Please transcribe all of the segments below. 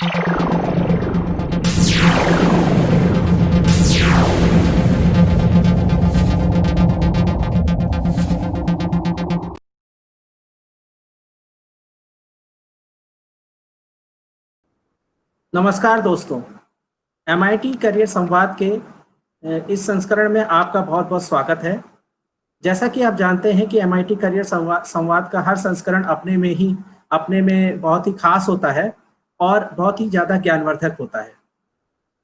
नमस्कार दोस्तों, MIT career संवाद के इस संस्करण में आपका बहुत बहुत स्वागत है। जैसा कि आप जानते हैं कि एमआईटी करियर संवाद का हर संस्करण अपने में बहुत ही खास होता है और बहुत ही ज़्यादा ज्ञानवर्धक होता है।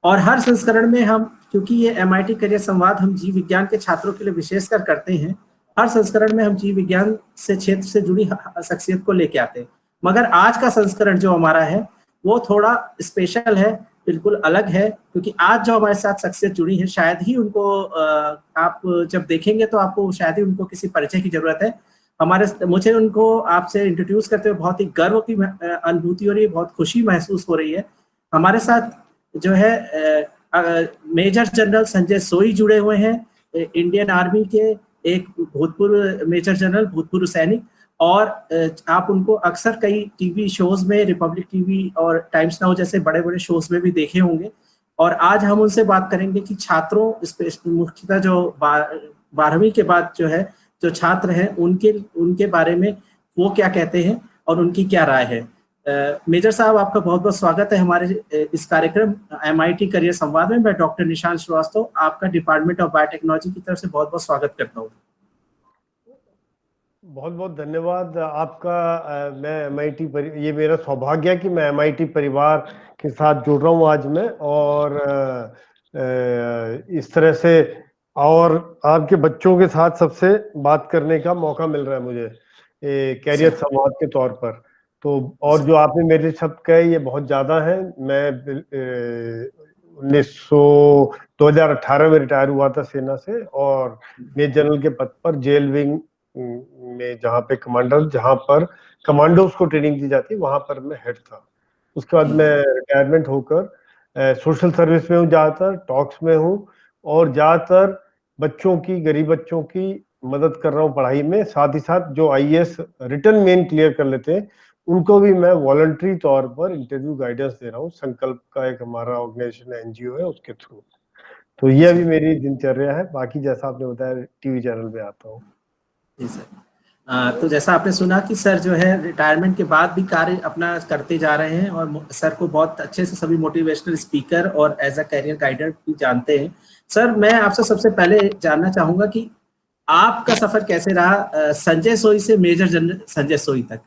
और हर संस्करण में क्योंकि ये एमआईटी करियर संवाद हम जीव विज्ञान के छात्रों के लिए विशेषकर करते हैं, हर संस्करण में हम जीव विज्ञान से क्षेत्र से जुड़ी शख्सियत को लेके आते हैं। मगर आज का संस्करण जो हमारा है वो थोड़ा स्पेशल है, बिल्कुल अलग है, क्योंकि आज जो हमारे साथ शख्सियत जुड़ी है शायद ही उनको आप जब देखेंगे तो आपको शायद ही उनको किसी परिचय की जरूरत है। मुझे उनको आपसे इंट्रोड्यूस करते हुए बहुत ही गर्व की अनुभूति हो रही है, बहुत खुशी महसूस हो रही है। हमारे साथ जो है मेजर जनरल संजय सोई जुड़े हुए हैं, इंडियन आर्मी के एक भूतपूर्व मेजर जनरल, भूतपूर्व सैनिक, और आप उनको अक्सर कई टीवी शोज में, रिपब्लिक टीवी और टाइम्स नाउ जैसे बड़े बड़े शोज में भी देखे होंगे। और आज हम उनसे बात करेंगे कि छात्रों, मुख्यतः जो 12वीं के बाद जो छात्र हैं उनके बारे में वो क्या कहते हैं और उनकी क्या राय है। मेजर साहब, आपका बहुत बहुत स्वागत है हमारे इस कार्यक्रम एमआईटी करियर संवाद में। मैं डॉक्टर निशांत श्रीवास्तव आपका डिपार्टमेंट ऑफ बायोटेक्नोलॉजी की तरफ से बहुत बहुत स्वागत करता हूँ। बहुत बहुत धन्यवाद आपका। मैं एमआईटी ये मेरा सौभाग्य है कि मैं एमआईटी परिवार के साथ जुड़ रहा हूँ आज मैं, और इस तरह से और आपके बच्चों के साथ सबसे बात करने का मौका मिल रहा है मुझे कैरियर संवाद के तौर पर। तो और जो आपने मेरे शब्द कहे ये बहुत ज़्यादा है। मैं 2018 में रिटायर हुआ था सेना से, और मेजर जनरल के पद पर जेल विंग में, जहाँ पे जहाँ पर कमांडोज को ट्रेनिंग दी जाती है, वहां पर मैं हेड था। उसके बाद मैं रिटायरमेंट होकर सोशल सर्विस में हूँ, ज़्यादातर टॉक्स में हूँ, और ज़्यादातर गरीब बच्चों की मदद कर रहा हूँ पढ़ाई में। साथ ही साथ जो आईएएस रिटन मेन क्लियर कर लेते हैं उनको भी मैं वॉलंटरी तौर पर इंटरव्यू गाइडेंस दे रहा हूँ। संकल्प का एक हमारा ऑर्गेनाइजेशन एनजीओ है, उसके थ्रू। तो ये अभी मेरी दिनचर्या है। बाकी जैसा आपने बताया टीवी चैनल पे आता हूँ। जी सर। तो जैसा आपने सुना कि सर जो है रिटायरमेंट के बाद भी कार्य अपना करते जा रहे हैं, और सर को बहुत अच्छे से सभी मोटिवेशनल स्पीकर और एज अ कैरियर गाइडर भी जानते हैं। सर, मैं आपसे सबसे पहले जानना चाहूंगा कि आपका सफर कैसे रहा संजय सोई से मेजर जनरल संजय सोई तक।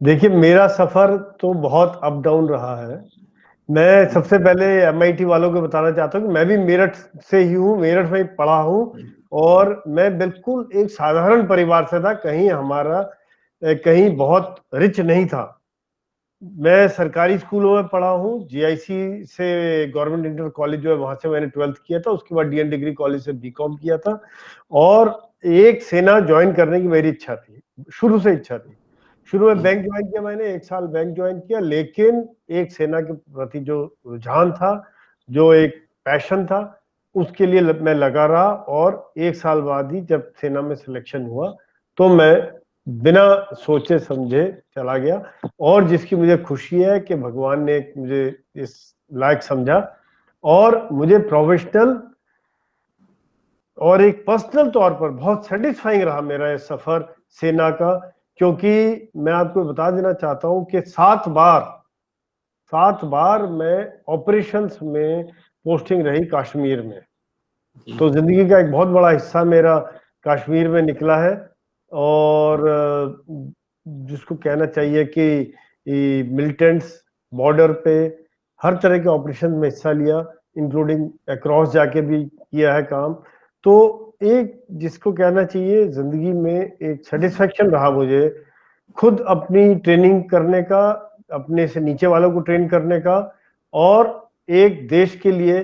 देखिए, मेरा सफर तो बहुत अप डाउन रहा है। मैं सबसे पहले एमआईटी वालों को बताना चाहता हूँ कि मैं भी मेरठ से ही हूँ, मेरठ में पढ़ा हूँ, और मैं बिल्कुल एक साधारण परिवार से था। कहीं बहुत रिच नहीं था। मैं सरकारी स्कूलों में पढ़ा हूँ। जीआईसी से गवर्नमेंट इंटर कॉलेज जो है वहां से मैंने 12th किया था। उसके बाद डीएन डिग्री कॉलेज से बीकॉम किया था, और एक सेना ज्वाइन करने की मेरी इच्छा थी, शुरू से इच्छा थी। शुरू में बैंक ज्वाइन किया मैंने, 1 साल बैंक ज्वाइन किया, लेकिन एक सेना के प्रति जो रुझान था, जो एक पैशन था, उसके लिए मैं लगा रहा। और 1 साल बाद ही जब सेना में सिलेक्शन हुआ तो मैं बिना सोचे समझे चला गया। और जिसकी मुझे खुशी है कि भगवान ने मुझे इस लायक समझा, और मुझे प्रोफेशनल और एक पर्सनल तौर पर बहुत सेटिस्फाइंग रहा मेरा ये सफर सेना का। क्योंकि मैं आपको बता देना चाहता हूं कि 7 बार मैं ऑपरेशंस में पोस्टिंग रही कश्मीर में। तो जिंदगी का एक बहुत बड़ा हिस्सा मेरा कश्मीर में निकला है। और जिसको कहना चाहिए कि मिलिटेंट्स बॉर्डर पे हर तरह के ऑपरेशन में हिस्सा लिया, इंक्लूडिंग अक्रॉस जाके भी किया है काम। तो एक जिसको कहना चाहिए जिंदगी में एक सेटिस्फेक्शन रहा मुझे खुद अपनी ट्रेनिंग करने का, अपने से नीचे वालों को ट्रेन करने का, और एक देश के लिए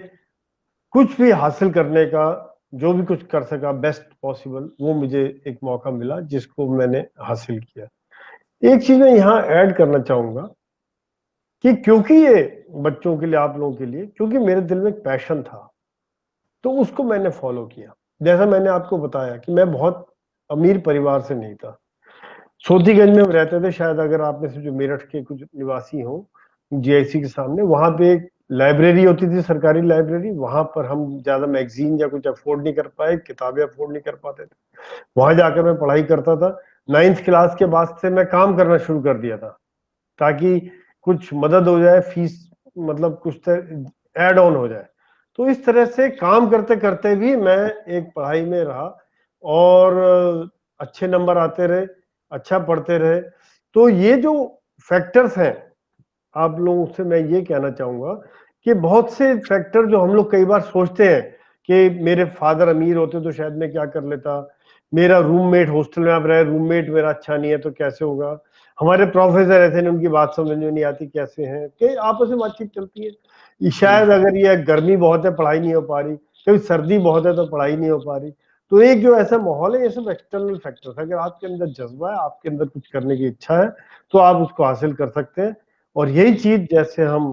कुछ भी हासिल करने का, जो भी कुछ कर सका बेस्ट पॉसिबल, वो मुझे एक मौका मिला जिसको मैंने हासिल किया। एक चीज मैं यहाँ ऐड करना चाहूंगा कि क्योंकि ये बच्चों के लिए, आप लोगों के लिए, क्योंकि मेरे दिल में एक पैशन था, तो उसको मैंने फॉलो किया। जैसा मैंने आपको बताया कि मैं बहुत अमीर परिवार से नहीं था। सोतीगंज में रहते थे, शायद अगर आप में से जो मेरठ के कुछ निवासी हो जीआईसी के सामने, वहां पे एक लाइब्रेरी होती थी, सरकारी लाइब्रेरी। वहां पर हम ज्यादा मैगजीन या कुछ अफोर्ड नहीं कर पाए, किताबें अफोर्ड नहीं कर पाते थे, वहां जाकर मैं पढ़ाई करता था। 9th क्लास के बाद से मैं काम करना शुरू कर दिया था, ताकि कुछ मदद हो जाए, फीस मतलब कुछ ऐड ऑन हो जाए। तो इस तरह से काम करते करते भी मैं एक पढ़ाई में रहा, और अच्छे नंबर आते रहे, अच्छा पढ़ते रहे। तो ये जो फैक्टर्स हैं, आप लोगों से मैं ये कहना चाहूंगा कि बहुत से फैक्टर जो हम लोग कई बार सोचते हैं कि मेरे फादर अमीर होते तो शायद मैं क्या कर लेता, मेरा रूममेट हॉस्टल में आप रहे, रूममेट मेरा अच्छा नहीं है तो कैसे होगा, हमारे प्रोफेसर ऐसे नहीं, उनकी बात समझ में नहीं आती कैसे हैं, कि आपस में बातचीत चलती है। शायद अगर ये गर्मी बहुत है पढ़ाई नहीं हो पा रही, कभी सर्दी बहुत है तो पढ़ाई नहीं हो पा रही। तो एक जो ऐसा माहौल है, ये सब एक्सटर्नल फैक्टर्स है। अगर आपके अंदर जज्बा है, आपके अंदर कुछ करने की इच्छा है, तो आप उसको हासिल कर सकते हैं। और यही चीज जैसे हम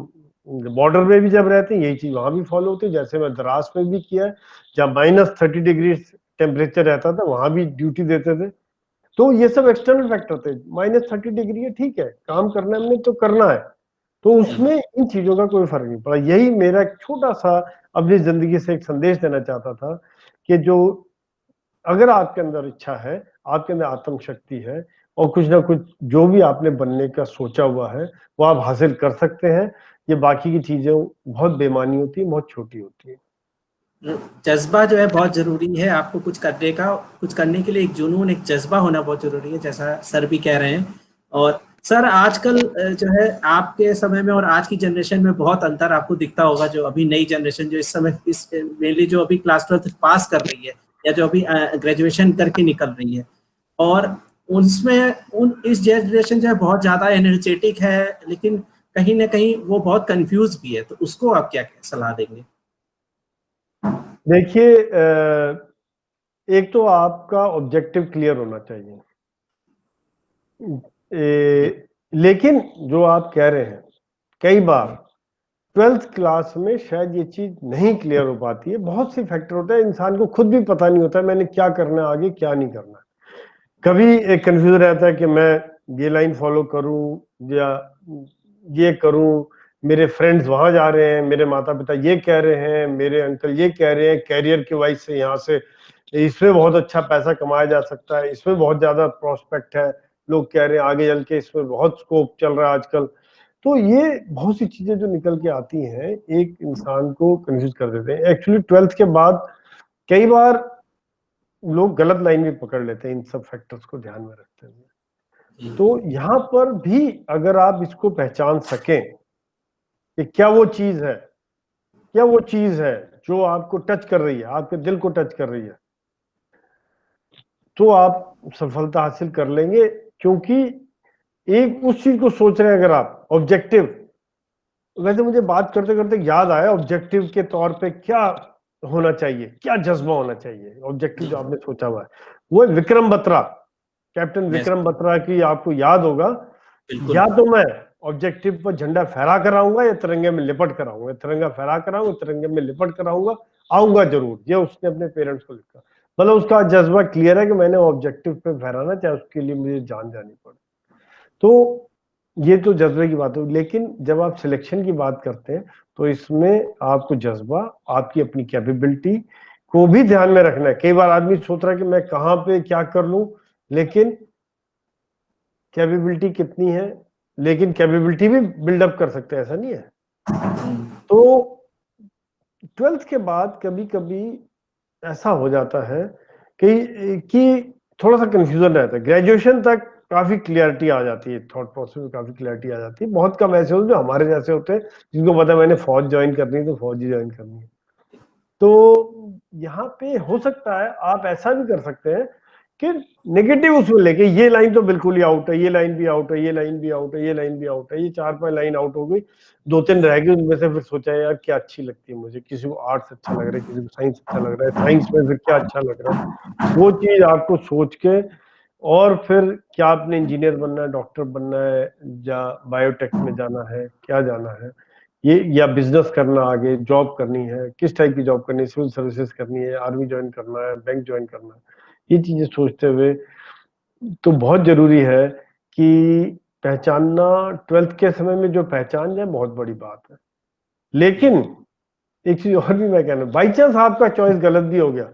बॉर्डर में भी जब रहते हैं, यही चीज वहां भी फॉलो होती है। जैसे मैं द्रास में भी किया है, जब -30 डिग्री टेम्परेचर रहता था, वहां भी ड्यूटी देते थे। तो ये सब एक्सटर्नल फैक्टर थे। -30 डिग्री है, ठीक है, काम करना है हमने तो करना है, तो उसमें इन चीजों का कोई फर्क नहीं पड़ा। यही मेरा एक छोटा सा अपनी जिंदगी से एक संदेश देना चाहता था, कि जो अगर आपके अंदर इच्छा है, आपके अंदर आत्मशक्ति है, और कुछ ना कुछ जो भी आपने बनने का सोचा हुआ है वो आप हासिल कर सकते हैं। ये बाकी की चीजें बहुत बेमानी होती है, बहुत छोटी होती है। जज्बा जो है बहुत जरूरी है आपको कुछ करने का, कुछ करने के लिए एक जुनून, एक जज्बा होना बहुत जरूरी है, जैसा सर भी कह रहे हैं। और सर आजकल जो है आपके समय में और आज की जनरेशन में बहुत अंतर आपको दिखता होगा। जो अभी नई जनरेशन जो इस समय इस मेनली जो अभी क्लास 12 पास कर रही है, या जो अभी ग्रेजुएशन करके निकल रही है, और उसमें उन इस जनरेशन जो है बहुत ज्यादा एनर्जेटिक है, लेकिन कहीं ना कहीं वो बहुत कंफ्यूज भी है। तो उसको आप क्या सलाह देंगे? देखिए, एक तो आपका ऑब्जेक्टिव क्लियर होना चाहिए। लेकिन जो आप कह रहे हैं, कई बार 12th क्लास में शायद ये चीज नहीं क्लियर हो पाती है। बहुत सी फैक्टर होता है, इंसान को खुद भी पता नहीं होता मैंने क्या करना है आगे, क्या नहीं करना है। कभी एक कंफ्यूजन रहता है कि मैं ये लाइन फॉलो करूं या ये करूं, मेरे फ्रेंड्स वहां जा रहे हैं, मेरे माता पिता ये कह रहे हैं, मेरे अंकल ये कह रहे हैं, कैरियर के वाइज से यहाँ से इसमें बहुत अच्छा पैसा कमाया जा सकता है, इसमें बहुत ज्यादा प्रोस्पेक्ट है, लोग कह रहे हैं आगे चल के इसमें बहुत स्कोप चल रहा है आजकल। तो ये बहुत सी चीजें जो निकल के आती हैं, एक इंसान को कंफ्यूज कर देते हैं। एक्चुअली 12th के बाद कई बार लोग गलत लाइन भी पकड़ लेते हैं, इन सब फैक्टर्स को ध्यान में रखते हुए। तो यहाँ पर भी अगर आप इसको पहचान सकें कि क्या वो चीज है, क्या वो चीज है जो आपको टच कर रही है, आपके दिल को टच कर रही है, तो आप सफलता हासिल कर लेंगे। क्योंकि एक उस चीज को सोच रहे हैं अगर आप ऑब्जेक्टिव, वैसे मुझे बात करते करते याद आया, ऑब्जेक्टिव के तौर पे क्या होना चाहिए, क्या जज्बा होना चाहिए, ऑब्जेक्टिव जो आपने सोचा हुआ है, वो है विक्रम बत्रा, कैप्टन विक्रम बत्रा की, आपको याद होगा। बिल्कुल। या तो मैं ऑब्जेक्टिव पर झंडा फहरा कर आऊंगा, या तिरंगे में लिपट कर आऊंगा, तिरंगा फहरा कर आऊंगा, तिरंगे में लिपट कर आऊंगा, आऊंगा जरूर। ये उसने अपने पेरेंट्स को लिखा, मतलब उसका जज्बा क्लियर है कि मैंने ऑब्जेक्टिव पे फहराना, चाहे उसके लिए मुझे जान जानी पड़े। तो ये तो जज्बे की बात है। लेकिन जब आप सिलेक्शन की बात करते हैं, तो इसमें आपको जज्बा, आपकी अपनी कैपेबिलिटी को भी ध्यान में रखना है। कई बार आदमी सोच रहा है कि मैं कहाँ पे क्या कर लूं, लेकिन कैपेबिलिटी कितनी है, लेकिन कैपेबिलिटी भी बिल्डअप कर सकते हैं, ऐसा नहीं है। तो 12th के बाद कभी कभी ऐसा हो जाता है कि थोड़ा सा कंफ्यूजन रहता है। ग्रेजुएशन तक काफी क्लियरिटी आ जाती है, थॉट प्रोसेस में काफी क्लियरिटी आ जाती है। बहुत कम ऐसे होते जो हमारे जैसे होते हैं, जिनको पता है मैंने फौज ज्वाइन करनी है तो फौज ही ज्वाइन करनी है। तो यहाँ पे हो सकता है आप ऐसा भी कर सकते हैं कि नेगेटिव उसमें लेके, ये लाइन तो बिल्कुल ही आउट है, ये लाइन भी आउट है, ये लाइन भी आउट है, ये लाइन भी आउट है, ये 4-5 लाइन आउट हो गई, 2-3 रह गई, उनमें से फिर सोचा यार क्या अच्छी लगती है मुझे, किसी को आर्ट्स अच्छा लग रहा है, किसी को साइंस अच्छा लग रहा है, साइंस में फिर क्या अच्छा लग रहा है, वो चीज आपको सोच के, और फिर क्या आपने इंजीनियर बनना है, डॉक्टर बनना है, या बायोटेक में जाना है, क्या जाना है, ये, या बिजनेस करना, आगे जॉब करनी है, किस टाइप की जॉब करनी है, सिविल सर्विसेज करनी है, आर्मी ज्वाइन करना है, बैंक ज्वाइन करना है, ये चीजें सोचते हुए तो बहुत जरूरी है कि पहचानना 12th के समय में जो पहचान जाए बहुत बड़ी बात है। लेकिन एक चीज और भी मैं कहना, बाई चांस आपका चॉइस गलत भी हो गया,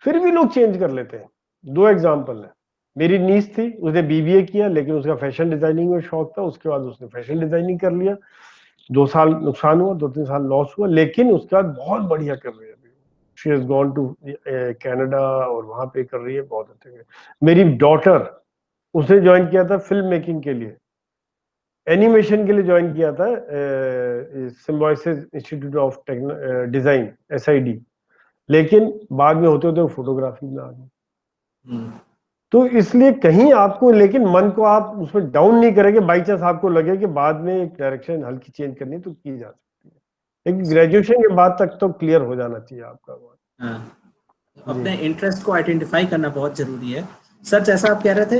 फिर भी लोग चेंज कर लेते हैं। 2 एग्जाम्पल है। मेरी नीस थी, उसने बीबीए किया, लेकिन उसका फैशन डिजाइनिंग में शौक था। उसके बाद उसने फैशन डिजाइनिंग कर लिया, 2 साल नुकसान हुआ, 2-3 साल लॉस हुआ, लेकिन उसके बाद बहुत बढ़िया कर रही है। She has gone to Canada और वहां पे कर रही है बहुत अच्छे। मेरी डॉटर, उसने ज्वाइन किया था फिल्म मेकिंग के लिए, एनिमेशन के लिए ज्वाइन किया था symbiosis institute of design SID, लेकिन बाद में होते होते वो फोटोग्राफी में आ गई। तो इसलिए कहीं आपको, लेकिन मन को आप उसमें डाउन नहीं करेंगे। बाई चांस आपको लगे कि बाद में एक डायरेक्शन हल्की चेंज करनी तो की जा सकती है, लेकिन ग्रेजुएशन के बाद तक तो क्लियर हो जाना चाहिए आपका। हाँ, अपने इंटरेस्ट को आइडेंटिफाई करना बहुत जरूरी है। सर, जैसा आप कह रहे थे,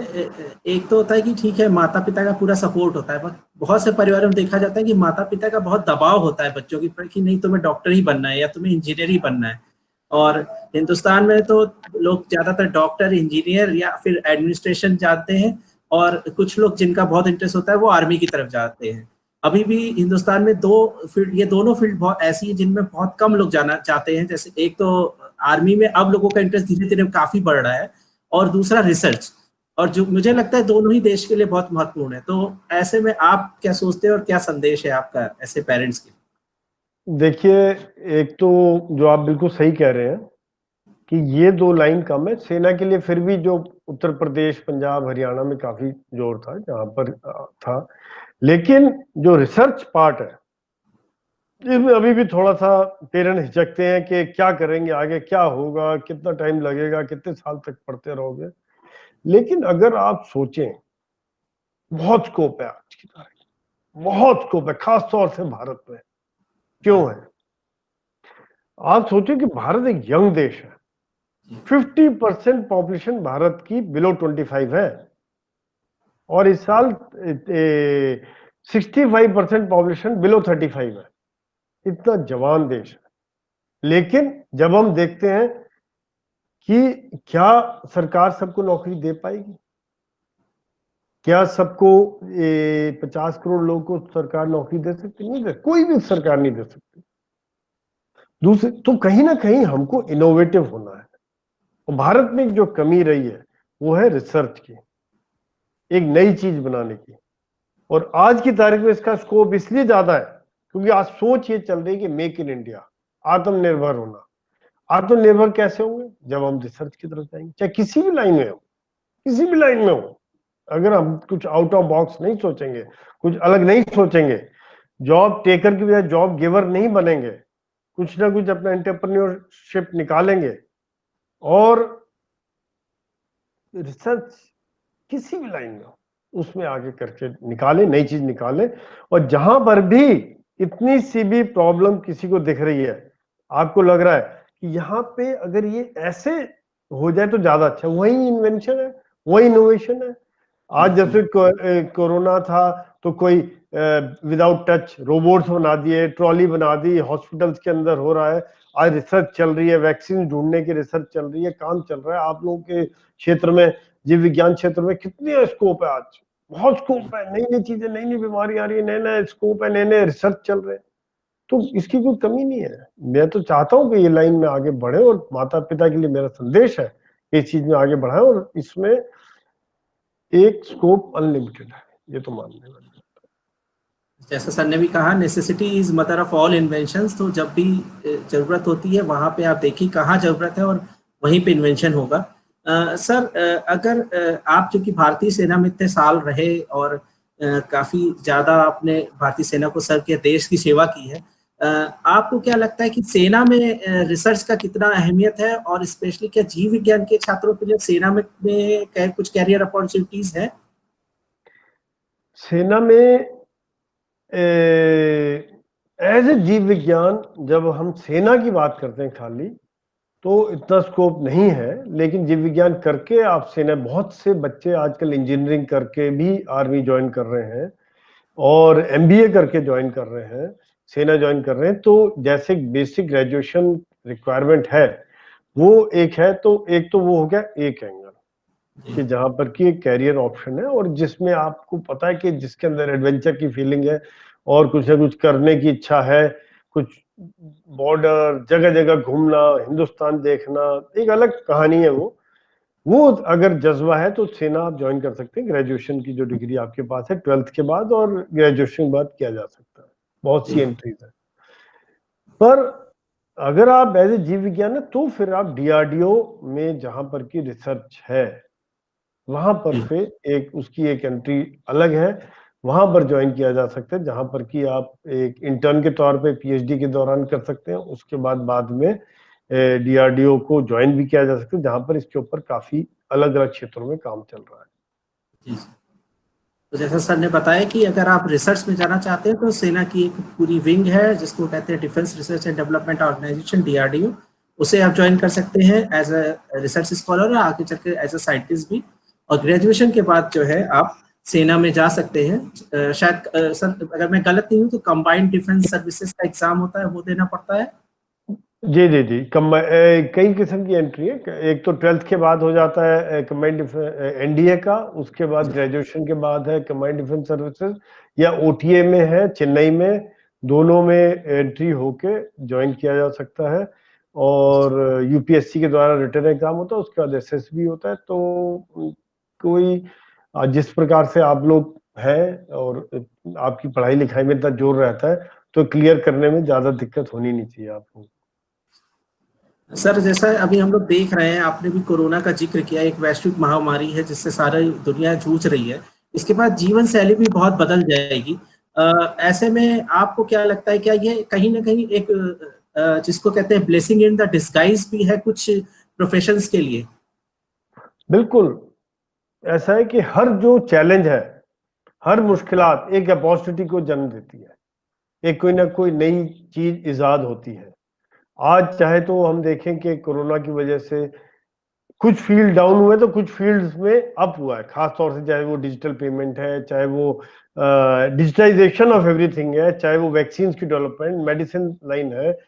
एक तो होता है कि ठीक है, माता पिता का पूरा सपोर्ट होता है, पर बहुत से परिवारों में देखा जाता है कि माता पिता का बहुत दबाव होता है बच्चों के ऊपर कि नहीं, तुम्हें डॉक्टर ही बनना है या तुम्हें इंजीनियर ही बनना है। और हिंदुस्तान में तो लोग ज्यादातर डॉक्टर, इंजीनियर या फिर एडमिनिस्ट्रेशन जाते हैं, और कुछ लोग जिनका बहुत इंटरेस्ट होता है वो आर्मी की तरफ जाते हैं। अभी भी हिंदुस्तान में दो फील्ड, ये दोनों फील्ड बहुत ऐसी है जिनमें बहुत कम लोग जाना चाहते हैं। जैसे एक तो आर्मी में अब लोगों का इंटरेस्ट धीरे धीरे काफी बढ़ रहा है, और दूसरा रिसर्च, और जो मुझे लगता है दोनों ही देश के लिए बहुत महत्वपूर्ण है। तो ऐसे में आप क्या सोचते हैं और क्या संदेश है आपका ऐसे पेरेंट्स के? देखिए, एक तो जो आप बिल्कुल सही कह रहे हैं कि ये 2 लाइन कम है। सेना के लिए फिर भी जो उत्तर प्रदेश, पंजाब, हरियाणा में काफी जोर था, जहां पर था। लेकिन जो रिसर्च पार्ट है, इसमें अभी भी थोड़ा सा पेरेंट्स हिचकते हैं कि क्या करेंगे आगे, क्या होगा, कितना टाइम लगेगा, कितने साल तक पढ़ते रहोगे। लेकिन अगर आप सोचें, बहुत स्कोप है आज की तारीख, बहुत स्कोप है, खास तौर से भारत में। क्यों है? आप सोचें कि भारत एक यंग देश है। 50% पॉपुलेशन भारत की बिलो 25 है, और इस साल 65% पॉपुलेशन बिलो 35 है। इतना जवान देश है। लेकिन जब हम देखते हैं कि क्या सरकार सबको नौकरी दे पाएगी, क्या सबको 50 करोड़ लोगों को सरकार नौकरी दे सकती? नहीं दे, कोई भी सरकार नहीं दे सकती। दूसरे तो कहीं ना कहीं हमको इनोवेटिव होना है। और भारत में जो कमी रही है वो है रिसर्च की, एक नई चीज बनाने की। और आज की तारीख में इसका स्कोप इसलिए ज्यादा है क्योंकि आज सोच ये चल रही है कि मेक इन इंडिया, आत्मनिर्भर होना। आत्मनिर्भर कैसे होंगे? जब हम रिसर्च की तरफ जाएंगे, चाहे किसी भी लाइन में हो, किसी भी लाइन में हो। अगर हम कुछ आउट ऑफ बॉक्स नहीं सोचेंगे, कुछ अलग नहीं सोचेंगे, जॉब टेकर की बजाय जॉब गिवर नहीं बनेंगे, कुछ ना कुछ अपना एंटरप्रेन्योरशिप निकालेंगे, और रिसर्च किसी भी लाइन में उसमें आगे करके निकाले, नई चीज निकाले। और जहां पर भी इतनी सी भी प्रॉब्लम किसी को दिख रही है, आपको लग रहा है कि यहाँ पे अगर ये ऐसे हो जाए तो ज्यादा अच्छा, वही इन्वेंशन है, वही इनोवेशन है। आज जैसे कोरोना था तो कोई विदाउट टच रोबोट्स बना दिए, ट्रॉली बना दी, हॉस्पिटल्स के अंदर हो रहा है। आज रिसर्च चल रही है, वैक्सीन ढूंढने की रिसर्च चल रही है, काम चल रहा है। आप लोगों के क्षेत्र में, जीव विज्ञान क्षेत्र में कितने स्कोप है आज, बहुत स्कोप है। नई नई चीजें, नई नई बीमारी आ रही है, नए नए स्कोप है, नए नए रिसर्च चल रहे हैं। तो इसकी कोई कमी नहीं है। मैं तो चाहता हूँ कि ये लाइन में आगे बढ़े, और माता पिता के लिए मेरा संदेश है कि इस चीज में आगे बढ़ाएं, और इसमें एक स्कोप अनलिमिटेड है, ये तो मानने वाली। जैसा सर ने भी कहा, necessity is mother of all inventions. तो जब भी जरूरत होती है वहां पे आप देखिए कहाँ जरूरत है, और वहीं पे इन्वेंशन होगा। सर, अगर आप जो कि भारतीय सेना में इतने साल रहे, और काफी ज्यादा आपने भारतीय सेना को सर्व किया, देश की सेवा की है, आपको क्या लगता है कि सेना में रिसर्च का कितना अहमियत है, और स्पेशली क्या जीव विज्ञान के छात्रों के लिए सेना में कुछ कैरियर अपॉर्चुनिटीज है? सेना में एज ए जीव विज्ञान, जब हम सेना की बात करते हैं खाली, तो इतना स्कोप नहीं है। लेकिन जीव विज्ञान करके आप सेना, बहुत से बच्चे आजकल इंजीनियरिंग करके भी आर्मी ज्वाइन कर रहे हैं, और एमबीए करके ज्वाइन कर रहे हैं, सेना ज्वाइन कर रहे हैं। तो जैसे बेसिक ग्रेजुएशन रिक्वायरमेंट है वो एक है, तो एक तो वो हो गया एक एंगल। कि जहां पर कि एक कैरियर ऑप्शन है और जिसमें आपको पता है कि जिसके अंदर एडवेंचर की फीलिंग है और कुछ ना कुछ करने की इच्छा है, कुछ बॉर्डर जगह जगह घूमना, हिंदुस्तान देखना, एक अलग कहानी है वो अगर जज्बा है तो सेना आप ज्वाइन कर सकते हैं। ग्रेजुएशन की जो डिग्री आपके पास है 12th के बाद और ग्रेजुएशन के बाद किया जा सकता है, बहुत सी एंट्रीज है। पर अगर आप एज ए जीव विज्ञान है तो फिर आप डीआरडीओ में जहां पर की रिसर्च है वहां पर जी। से उसकी एक एंट्री अलग है, वहां पर ज्वाइन किया जा सकता है, जहां पर कि आप एक इंटर्न के तौर पे पीएचडी के दौरान कर सकते हैं। उसके बाद में डीआरडीओ को ज्वाइन भी किया जा सकता है, जहां पर इसके ऊपर काफी अलग अलग क्षेत्रों में काम चल रहा है। जी। तो जैसा सर ने बताया कि अगर आप रिसर्च में जाना चाहते हैं तो सेना की एक पूरी विंग है जिसको कहते हैं defence research and development organisation, DRDO. उसे आप ज्वाइन कर सकते हैं एज अ रिसर्च स्कॉलर और आगे चल के एज अ साइंटिस्ट भी। और ग्रेजुएशन के बाद जो है आप सेना में जा सकते हैं। शायद सर अगर मैं गलत नहीं हूँ तो कंबाइंड डिफेंस सर्विसेज का एग्जाम होता है, वो देना पड़ता है। जी जी जी, कई किस्म की एंट्री है। एक तो 12th के बाद हो जाता है कमांड एनडीए का, उसके बाद ग्रेजुएशन के बाद है कमांड डिफेंस सर्विसेज या ओटीए में है चेन्नई में, दोनों में एंट्री होके ज्वाइन किया जा सकता है। और यूपीएससी के द्वारा रिटन एग्जाम होता है, उसके बाद एसएसबी होता है। तो कोई जिस प्रकार से आप लोग हैं और आपकी पढ़ाई लिखाई में इतना जोर रहता है तो क्लियर करने में ज्यादा दिक्कत होनी नहीं चाहिए आपको। सर जैसा अभी हम लोग देख रहे हैं, आपने भी कोरोना का जिक्र किया, एक वैश्विक महामारी है जिससे सारी दुनिया जूझ रही है। इसके बाद जीवन शैली भी बहुत बदल जाएगी। ऐसे में आपको क्या लगता है, क्या ये कहीं ना कहीं एक जिसको कहते हैं ब्लेसिंग इन द डिस्गाइज भी है कुछ प्रोफेशंस के लिए? बिल्कुल ऐसा है कि हर जो चैलेंज है, हर मुश्किलात एक अपॉर्चुनिटी को जन्म देती है, एक कोई ना कोई नई चीज इजाद होती है। आज चाहे तो हम देखें कि कोरोना की वजह से कुछ फील्ड डाउन हुए तो कुछ फील्ड्स में अप हुआ है, खास तौर से चाहे वो डिजिटल पेमेंट है, चाहे वो डिजिटाइजेशन ऑफ एवरीथिंग है, चाहे वो वैक्सीन की डेवलपमेंट, मेडिसिन लाइन है,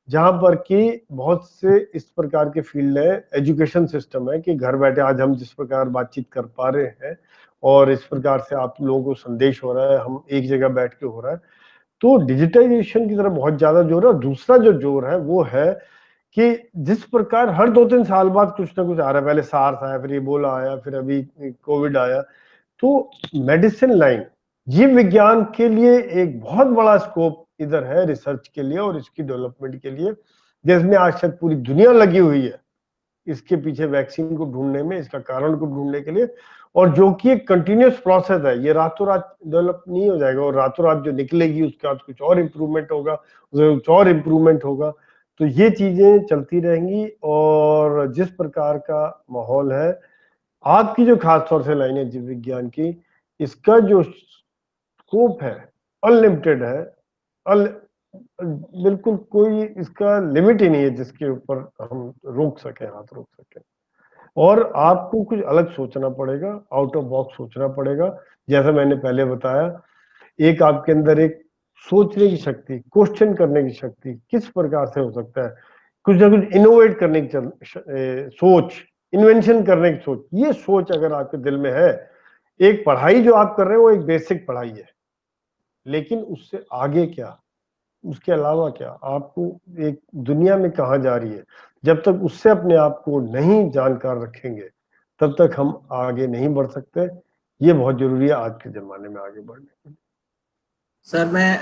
जहां पर कि बहुत से इस प्रकार के फील्ड है। एजुकेशन सिस्टम है कि घर बैठे आज हम जिस प्रकार बातचीत कर पा रहे हैं और इस प्रकार से आप लोगों को संदेश हो रहा है, हम एक जगह बैठ के हो रहा है। तो डिजिटाइजेशन की तरफ बहुत ज्यादा जोर है। और दूसरा जो जोर है वो है कि जिस प्रकार हर 2-3 साल बाद कुछ ना कुछ आ रहा है, पहले सार्स आया, फिर इबोला आया, फिर अभी कोविड आया, तो मेडिसिन लाइन, जीव विज्ञान के लिए एक बहुत बड़ा स्कोप इधर है रिसर्च के लिए और इसकी डेवलपमेंट के लिए, जिसमें आज तक पूरी दुनिया लगी हुई है इसके पीछे वैक्सीन को ढूंढने में, इसका कारण को ढूंढने के लिए। और जो कि एक कंटिन्यूस प्रोसेस है, ये रातों रात डेवलप नहीं हो जाएगा और रातों रात जो निकलेगी उसके बाद कुछ और इम्प्रूवमेंट होगा, उसमें कुछ और इम्प्रूवमेंट होगा। तो ये चीजें चलती रहेंगी। और जिस प्रकार का माहौल है, आपकी जो खास तौर से लाइन है जीव विज्ञान की, इसका जो स्कोप है अनलिमिटेड है। अल बिल्कुल कोई इसका लिमिट ही नहीं है जिसके ऊपर हम रोक सके, हाथ रोक सके। और आपको कुछ अलग सोचना पड़ेगा, आउट ऑफ बॉक्स सोचना पड़ेगा। जैसा मैंने पहले बताया, एक आपके अंदर एक सोचने की शक्ति, क्वेश्चन करने की शक्ति किस प्रकार से हो सकता है, कुछ ना कुछ इनोवेट करने की सोच, इन्वेंशन करने की सोच, ये सोच अगर आपके दिल में है, एक पढ़ाई जो आप कर रहे हैं वो एक बेसिक पढ़ाई है, लेकिन उससे आगे क्या, उसके अलावा क्या, आपको एक दुनिया में कहाँ जा रही है, जब तक उससे अपने आप को नहीं जानकार रखेंगे तब तक हम आगे नहीं बढ़ सकते। ये बहुत जरूरी है आज के जमाने में आगे बढ़ने के लिए। सर मैं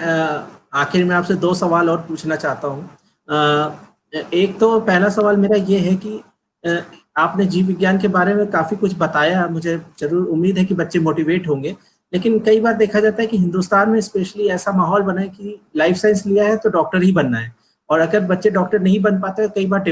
आखिर में आपसे दो सवाल और पूछना चाहता हूँ। एक तो पहला सवाल मेरा ये है कि अ, आपने जीव विज्ञान के बारे में काफ़ी कुछ बताया, मुझे जरूर उम्मीद है कि बच्चे मोटिवेट होंगे। लेकिन कई बार देखा जाता है कि हिंदुस्तान में स्पेशली ऐसा माहौल बना है कि लाइफ साइंस लिया है तो डॉक्टर ही बनना है, और अगर बच्चे डॉक्टर नहीं बन पाते तो कई बार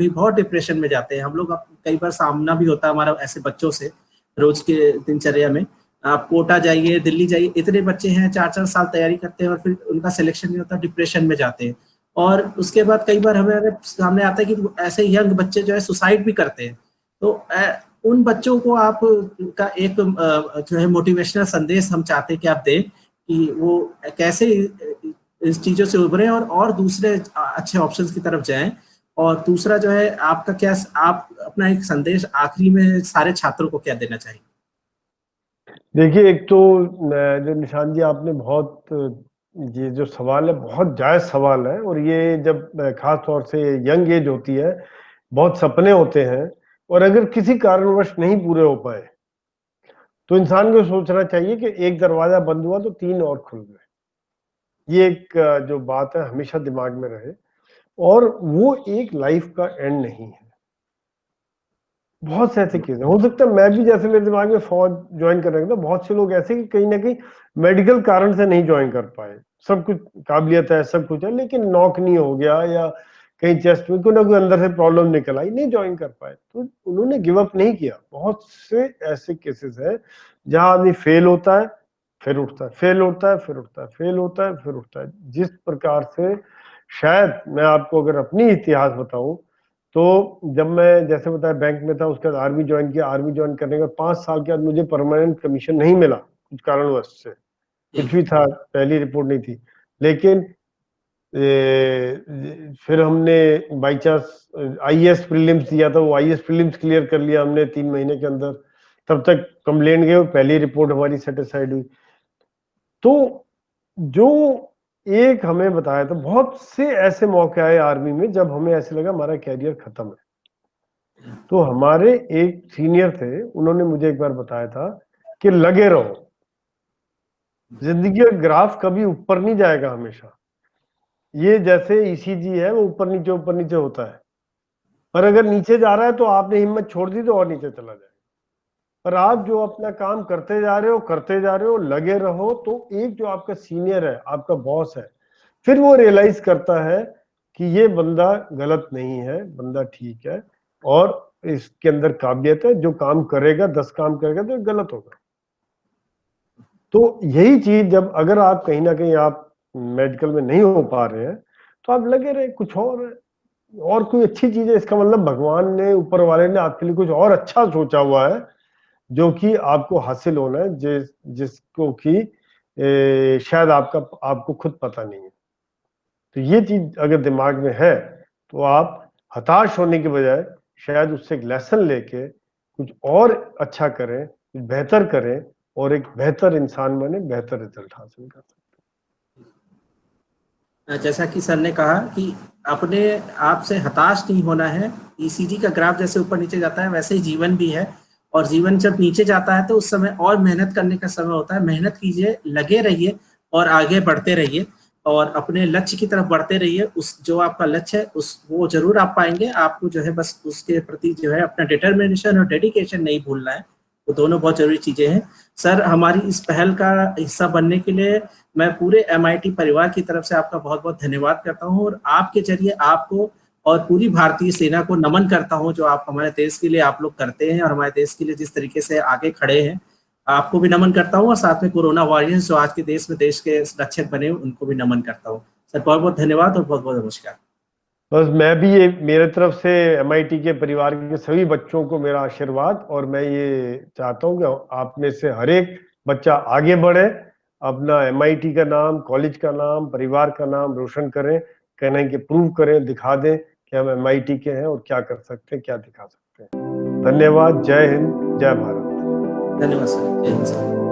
बहुत डिप्रेशन में जाते हैं हम लोग। कई बार सामना भी होता है हमारा ऐसे बच्चों से रोज के दिनचर्या में। आप कोटा जाइए, दिल्ली जाइए, इतने बच्चे हैं 4-4 साल तैयारी करते हैं और फिर उनका सिलेक्शन नहीं होता, डिप्रेशन में जाते हैं। और उसके बाद कई बार हमारे सामने आता है कि ऐसे यंग बच्चे जो है सुसाइड भी करते हैं। तो उन बच्चों को आप का एक जो है मोटिवेशनल संदेश हम चाहते हैं कि आप दें कि वो कैसे इस चीजों से उभरे और दूसरे अच्छे ऑप्शंस की तरफ जाएं और दूसरा जो है आपका क्या, आप अपना एक संदेश आखिरी में सारे छात्रों को क्या देना चाहिए? देखिए, एक तो जो निशान जी आपने बहुत ये जो सवाल है बहुत जायज़ सवाल है, और ये जब खास तौर से यंग एज होती है, बहुत सपने होते हैं, और अगर किसी कारणवश नहीं पूरे हो पाए तो इंसान को सोचना चाहिए कि एक दरवाजा बंद हुआ तो 3 और खुल गए। ये एक जो बात है हमेशा दिमाग में रहे, और वो एक लाइफ का एंड नहीं है। बहुत से ऐसे केस हो सकता है मैं भी, जैसे मेरे दिमाग में फौज ज्वाइन करने का था, बहुत से लोग ऐसे कि कहीं ना कहीं मेडिकल कारण से नहीं ज्वाइन कर पाए, सब कुछ काबिलियत है, सब कुछ है, लेकिन नॉक नहीं हो गया, या कहीं चेस्ट में कोई ना कोई अंदर से प्रॉब्लम निकल आई, नहीं ज्वाइन कर पाए, तो उन्होंने गिव अप नहीं किया। बहुत से ऐसे केसेस है जहां आदमी फेल होता है, फिर उठता है, फेल होता है, फिर उठता है, फेल होता है, फिर उठता है। जिस प्रकार से, शायद मैं आपको अगर अपनी इतिहास बताऊं, तो जब मैं जैसे बताया बैंक में था, उसके बाद आर्मी ज्वाइन किया, आर्मी ज्वाइन करने के बाद 5 साल के बाद मुझे परमानेंट कमीशन नहीं मिला कुछ कारणवश से, कुछ भी था, पहली रिपोर्ट नहीं थी, लेकिन फिर हमने बाई चांस आईएएस प्रीलिम्स दिया था, वो आईएएस प्रीलिम्स क्लियर कर लिया हमने 3 महीने के अंदर, तब तक कंप्लेंट गए, पहली रिपोर्ट हमारी सेटिस्फाइड हुई। तो जो एक हमें बताया था, बहुत से ऐसे मौके आए आर्मी में जब हमें ऐसे लगा हमारा कैरियर खत्म है। तो हमारे एक सीनियर थे, उन्होंने मुझे एक बार बताया था कि लगे रहो, जिंदगी का ग्राफ कभी ऊपर नहीं जाएगा हमेशा। ये जैसे ईसीजी है, वो ऊपर नीचे होता है, पर अगर नीचे जा रहा है तो आपने हिम्मत छोड़ दी तो और नीचे चला जाएगा। पर आप जो अपना काम करते जा रहे हो, लगे रहो, तो एक जो आपका सीनियर है, आपका बॉस है, फिर वो रियलाइज करता है कि ये बंदा गलत नहीं है, बंदा ठीक है, और इसके अंदर काबिलियत है, जो काम करेगा, 10 काम करेगा तो गलत होगा। तो यही चीज, जब अगर आप कहीं ना कहीं आप मेडिकल में नहीं हो पा रहे हैं, तो आप लगे रहे, कुछ और कोई अच्छी चीज है, इसका मतलब भगवान ने, ऊपर वाले ने आपके लिए कुछ और अच्छा सोचा हुआ है, जो कि आपको हासिल होना है, जिसको कि शायद आपको खुद पता नहीं है। तो ये चीज अगर दिमाग में है, तो आप हताश होने के बजाय शायद उससे एक लेसन लेके कुछ और अच्छा करें, कुछ बेहतर करें, और एक बेहतर इंसान बने, बेहतर रिजल्ट हासिल कर सकते जैसा कि सर ने कहा कि अपने आप से हताश नहीं होना है। ईसीजी का ग्राफ जैसे ऊपर नीचे जाता है, वैसे ही जीवन भी है, और जीवन जब नीचे जाता है तो उस समय और मेहनत करने का समय होता है। मेहनत कीजिए, लगे रहिए और आगे बढ़ते रहिए, और अपने लक्ष्य की तरफ बढ़ते रहिए। उस जो आपका लक्ष्य है उस वो जरूर आप पाएंगे। आपको जो है बस उसके प्रति जो है अपना डिटर्मिनेशन और डेडिकेशन नहीं भूलना है। वो दोनों बहुत जरूरी चीजें हैं। सर, हमारी इस पहल का हिस्सा बनने के लिए मैं पूरे एमआईटी परिवार की तरफ से आपका बहुत बहुत धन्यवाद करता हूं, और आपके जरिए आपको और पूरी भारतीय सेना को नमन करता हूं, जो आप हमारे देश के लिए आप लोग करते हैं, और हमारे देश के लिए जिस तरीके से आगे खड़े हैं। आपको भी नमन करता हूं, और साथ में कोरोना वॉरियर्स जो आज के देश में देश के रक्षक बने, उनको भी नमन करता हूं। सर, बहुत बहुत धन्यवाद और बहुत बहुत नमस्कार। बस मैं भी, ये मेरे तरफ से एमआईटी के परिवार के सभी बच्चों को मेरा आशीर्वाद, और मैं ये चाहता हूँ कि आप में से हर एक बच्चा आगे बढ़े, अपना एमआईटी का नाम, कॉलेज का नाम, परिवार का नाम रोशन करें, कहना कि प्रूव करें, दिखा दें कि हम एमआईटी के हैं और क्या कर सकते हैं, क्या दिखा सकते हैं। धन्यवाद। जय हिंद, जय भारत। धन्यवाद सर। जय हिंद सर।